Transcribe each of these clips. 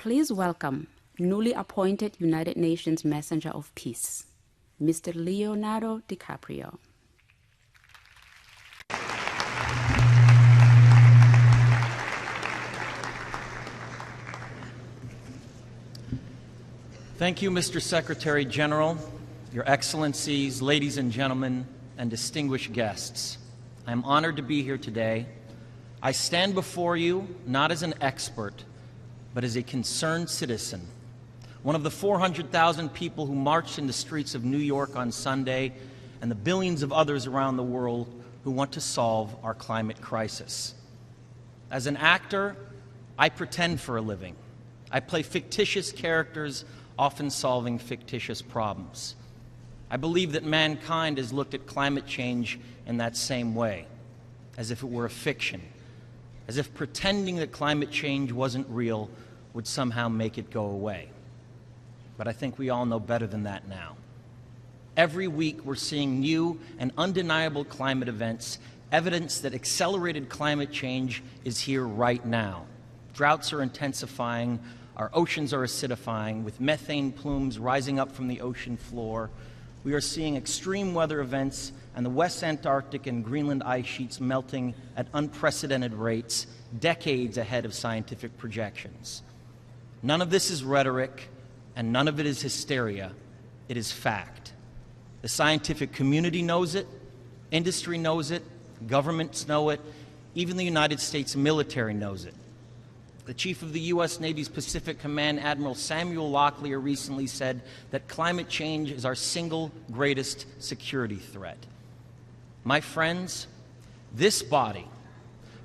Please welcome newly appointed United Nations Messenger of Peace, Mr. Leonardo DiCaprio. Thank you, Mr. Secretary General, Your Excellencies, ladies and gentlemen, and distinguished guests. I am honored to be here today. I stand before you not as an expert, but as a concerned citizen, one of the 400,000 people who marched in the streets of New York on Sunday, and the billions of others around the world who want to solve our climate crisis. As an actor, I pretend for a living. I play fictitious characters, often solving fictitious problems. I believe that mankind has looked at climate change in that same way, as if it were a fiction, as if pretending that climate change wasn't real would somehow make it go away. But I think we all know better than that now. Every week we're seeing new and undeniable climate events, evidence that accelerated climate change is here right now. Droughts are intensifying, our oceans are acidifying, with methane plumes rising up from the ocean floor. We are seeing extreme weather events and the West Antarctic and Greenland ice sheets melting at unprecedented rates, decades ahead of scientific projections. None of this is rhetoric, and none of it is hysteria. It is fact. The scientific community knows it, industry knows it, governments know it, even the United States military knows it. The Chief of the U.S. Navy's Pacific Command, Admiral Samuel Locklear, recently said that climate change is our single greatest security threat. My friends, this body,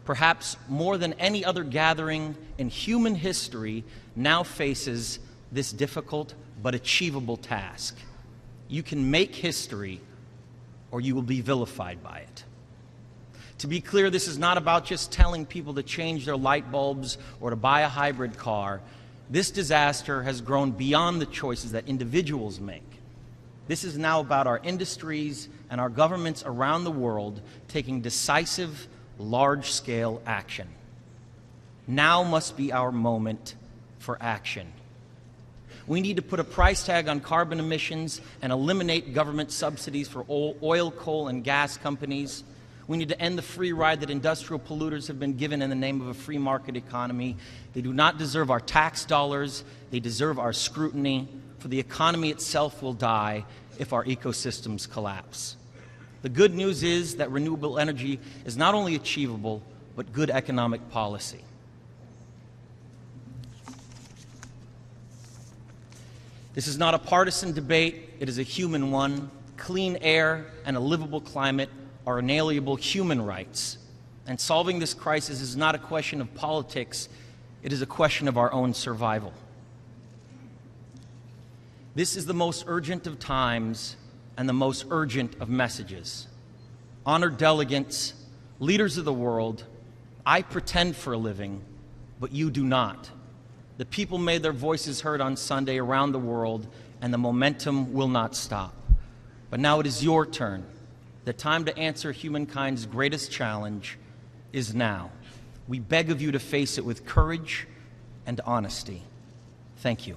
perhaps more than any other gathering in human history, now faces this difficult but achievable task. You can make history, or you will be vilified by it. To be clear, this is not about just telling people to change their light bulbs or to buy a hybrid car. This disaster has grown beyond the choices that individuals make. This is now about our industries and our governments around the world taking decisive, large-scale action. Now must be our moment for action. We need to put a price tag on carbon emissions and eliminate government subsidies for oil, coal, and gas companies. We need to end the free ride that industrial polluters have been given in the name of a free market economy. They do not deserve our tax dollars. They deserve our scrutiny, for the economy itself will die if our ecosystems collapse. The good news is that renewable energy is not only achievable, but good economic policy. This is not a partisan debate. It is a human one. Clean air and a livable climate are inalienable human rights. And solving this crisis is not a question of politics. It is a question of our own survival. This is the most urgent of times and the most urgent of messages. Honored delegates, leaders of the world, I pretend for a living, but you do not. The people made their voices heard on Sunday around the world, and the momentum will not stop. But now it is your turn. The time to answer humankind's greatest challenge is now. We beg of you to face it with courage and honesty. Thank you.